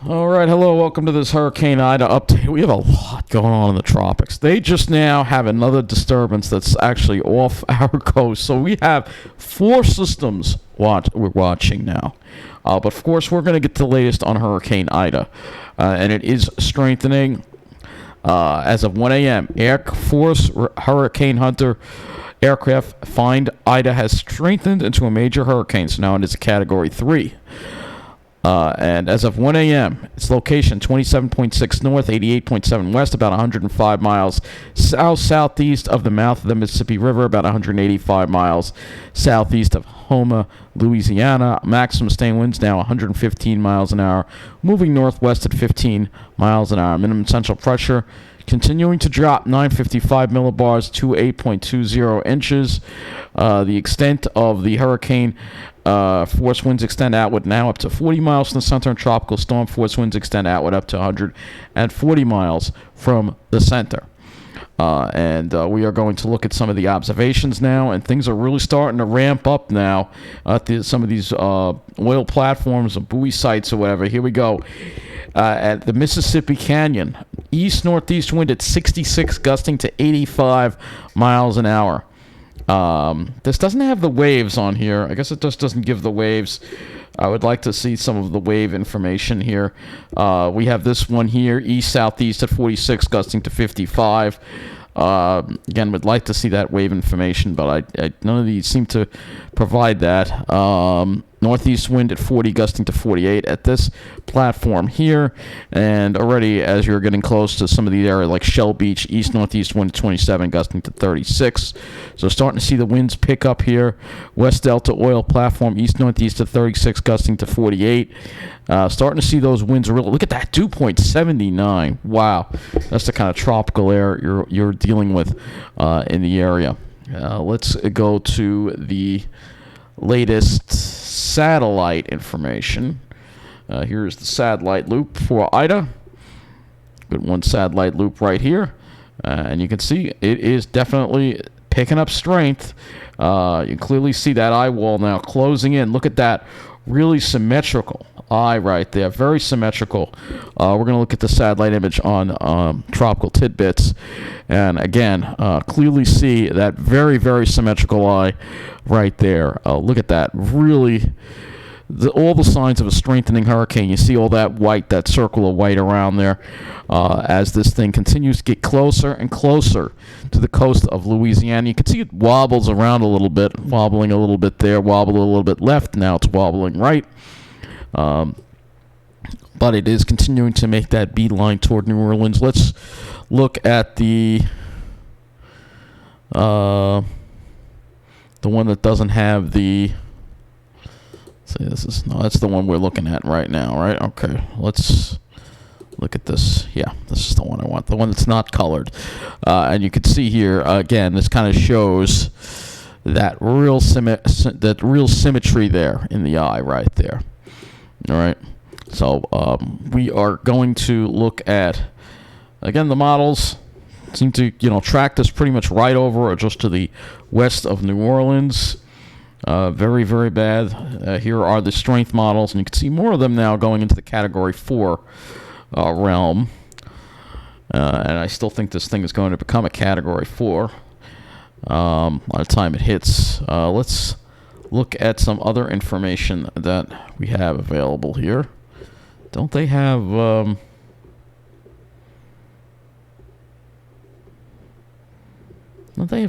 All right, hello, welcome to this Hurricane Ida update. We have a lot going on in the tropics. They just now have another disturbance that's actually off our coast. So we have four systems we're watching now. But of course, we're going to get the latest on Hurricane Ida. And it is strengthening as of 1 a.m. Air Force Hurricane Hunter aircraft find Ida has strengthened into a major hurricane. So now it is a Category 3. And as of 1 a.m., its location 27.6 north, 88.7 west, about 105 miles southeast of the mouth of the Mississippi River, about 185 miles southeast of HOUMA, Louisiana. Maximum sustained winds now 115 miles an hour, moving northwest at 15 miles an hour. Minimum central pressure continuing to drop 955 millibars to 8.20 inches. The extent of the hurricane force winds extend outward now up to 40 miles from the center, and tropical storm force winds extend outward up to 140 miles from the center. And we are going to look at some of the observations now, and things are really starting to ramp up now at some of these oil platforms or buoy sites or whatever. Here we go. At the Mississippi Canyon, east-northeast wind at 66, gusting to 85 miles an hour. This doesn't have the waves on here. I guess it just doesn't give the waves. I would like to see some of the wave information here. We have this one here, east-southeast at 46, gusting to 55. Again, would like to see that wave information, but none of these seem to provide that. Northeast wind at 40, gusting to 48 at this platform here. And already, as you're getting close to some of the area like Shell Beach, east-northeast wind at 27, gusting to 36. So starting to see the winds pick up here. West Delta oil platform, east-northeast at 36, gusting to 48. Starting to see those winds really. Look at that, 2.79. Wow. That's the kind of tropical air you're dealing with in the area. Let's go to the latest satellite information. Here's the satellite loop for Ida. Good one satellite loop right here. And you can see it is definitely picking up strength. You can clearly see that eye wall now closing in. Look at that. Really symmetrical eye right there. Very symmetrical. We're going to look at the satellite image on Tropical Tidbits. And again, clearly see that very, very symmetrical eye right there. Look at that. Really, all the signs of a strengthening hurricane. You see all that white, that circle of white around there as this thing continues to get closer and closer to the coast of Louisiana. You can see it wobbles around a little bit, wobbling a little bit there, wobble a little bit left. Now it's wobbling right. But it is continuing to make that beeline toward New Orleans. Let's look at the one that doesn't have the. See, that's the one we're looking at right now, right? Okay, let's look at this. Yeah, this is the one I want. The one that's not colored, and you can see here again. This kind of shows that real symmetry there in the eye, right there. All right. So we are going to look at, again, the models seem to, track this pretty much right over or just to the west of New Orleans. Very, very bad. Here are the strength models, and you can see more of them now going into the Category 4 realm. And I still think this thing is going to become a Category 4 by the time it hits. Let's look at some other information that we have available here. Don't they have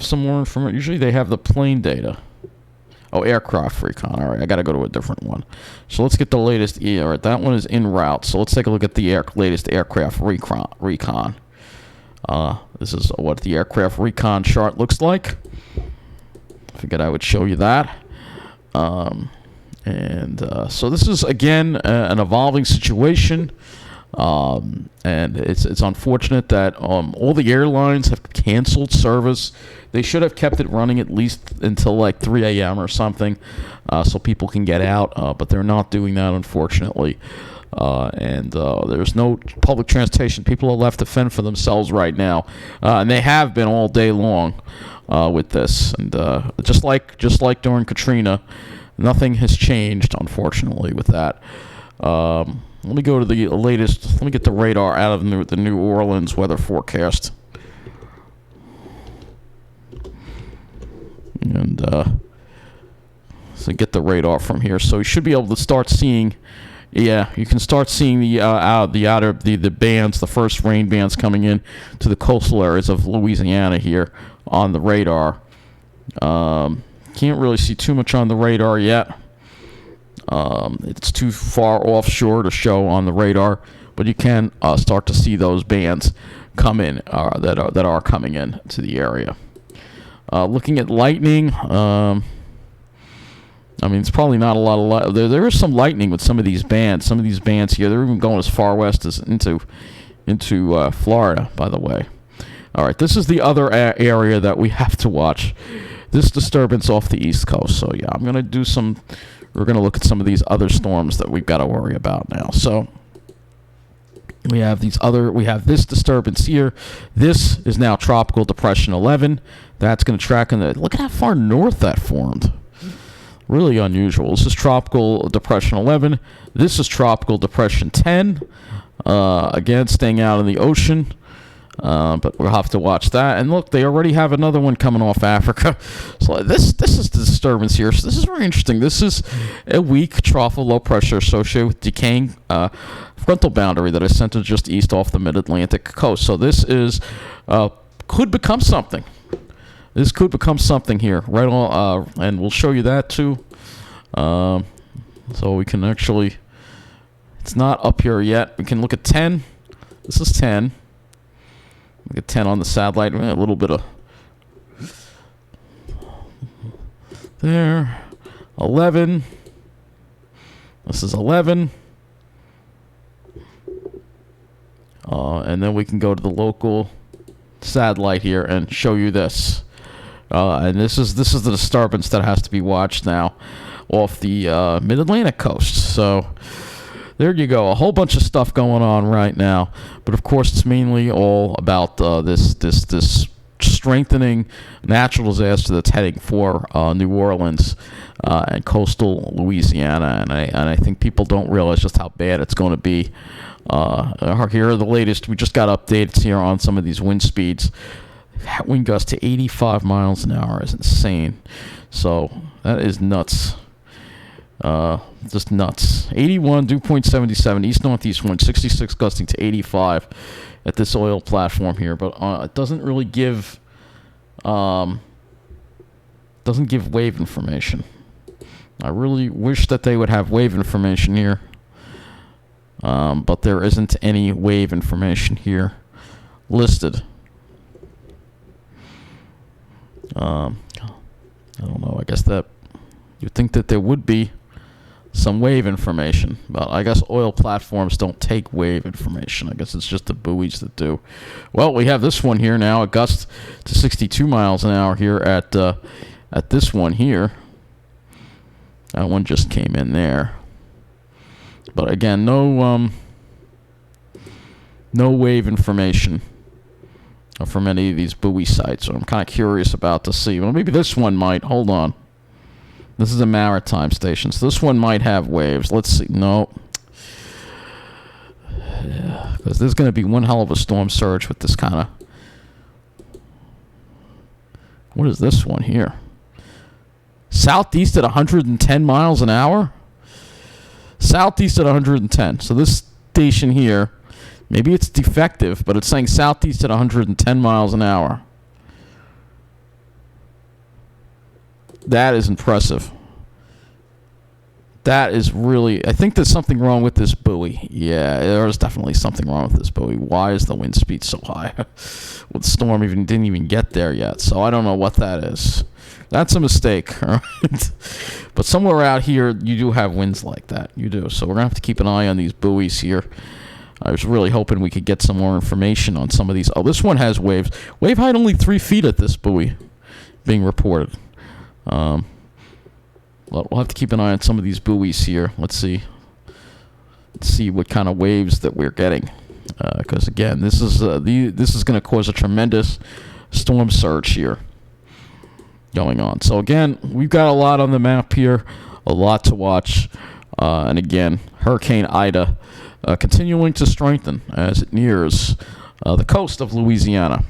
some more information? Usually they have the plane data. Oh, aircraft recon. All right, I got to go to a different one. So let's get the latest. All right, that one is en route. So let's take a look at the latest aircraft recon. This is what the aircraft recon chart looks like. I figured I would show you that. So this is, again, an evolving situation. And it's unfortunate that all the airlines have canceled service. They should have kept it running at least until like 3 a.m. or something, so people can get out. But they're not doing that, unfortunately. There's no public transportation. People are left to fend for themselves right now, and they have been all day long with this. And just like during Katrina, nothing has changed, unfortunately, with that. Let me go to the latest. Let me get the radar out of the New Orleans weather forecast. And so get the radar from here. So you should be able to start seeing. Yeah, you can start seeing the bands, the first rain bands coming in to the coastal areas of Louisiana here on the radar. Can't really see too much on the radar yet. It's too far offshore to show on the radar, but you can start to see those bands come in that are coming in to the area. Looking at lightning, I mean, it's probably not a lot of there is some lightning with some of these bands. Some of these bands here, they're even going as far west as into Florida, by the way. All right, this is the other area that we have to watch. This disturbance off the East Coast. So, yeah, we're going to look at some of these other storms that we've got to worry about now. So, we have this disturbance here. This is now Tropical Depression 11. That's going to track look at how far north that formed. Really unusual. This is Tropical Depression 11. This is Tropical Depression 10. Again, staying out in the ocean. But we'll have to watch that. And look, they already have another one coming off Africa. So this is the disturbance here. So this is very interesting. This is a weak trough of low pressure associated with decaying frontal boundary that is centered just east off the mid-Atlantic coast. So this is could become something. This could become something here, right on, and we'll show you that too. So we can actually, it's not up here yet. We can look at 10. This is 10. Look at 10 on the satellite. A little bit of there. 11. This is 11. And then we can go to the local satellite here and show you this. And this is the disturbance that has to be watched now off the mid-Atlantic coast. So there you go, a whole bunch of stuff going on right now. But of course, it's mainly all about this strengthening natural disaster that's heading for New Orleans and coastal Louisiana. And I think people don't realize just how bad it's going to be. Here are the latest. We just got updates here on some of these wind speeds. Wind gusts to 85 miles an hour is insane. So that is nuts. Just nuts. 81, dew point 77, east-northeast wind, 66 gusting to 85 at this oil platform here. But it doesn't really give wave information. I really wish that they would have wave information here. But there isn't any wave information here listed. I don't know. I guess that you'd think that there would be some wave information, but I guess oil platforms don't take wave information. I guess it's just the buoys that do. Well, we have this one here now. A gust to 62 miles an hour here at this one here. That one just came in there. But again, no wave information from any of these buoy sites. So I'm kind of curious about to see. Well, maybe this one might. Hold on. This is a maritime station, so this one might have waves. Let's see. No. Because there's going to be one hell of a storm surge with this kind of... What is this one here? Southeast at 110 miles an hour? Southeast at 110. So this station here, maybe it's defective, but it's saying southeast at 110 miles an hour. That is impressive. That is really... I think there's something wrong with this buoy. Yeah, there's definitely something wrong with this buoy. Why is the wind speed so high? Well, the storm didn't even get there yet, so I don't know what that is. That's a mistake, all right? But somewhere out here, you do have winds like that. You do. So we're going to have to keep an eye on these buoys here. I was really hoping we could get some more information on some of these. Oh, this one has waves. Wave height only 3 feet at this buoy being reported. Well, we'll have to keep an eye on some of these buoys here. Let's see what kind of waves that we're getting. Because again, this is going to cause a tremendous storm surge here going on. So again, we've got a lot on the map here, a lot to watch. And again, Hurricane Ida continuing to strengthen as it nears the coast of Louisiana.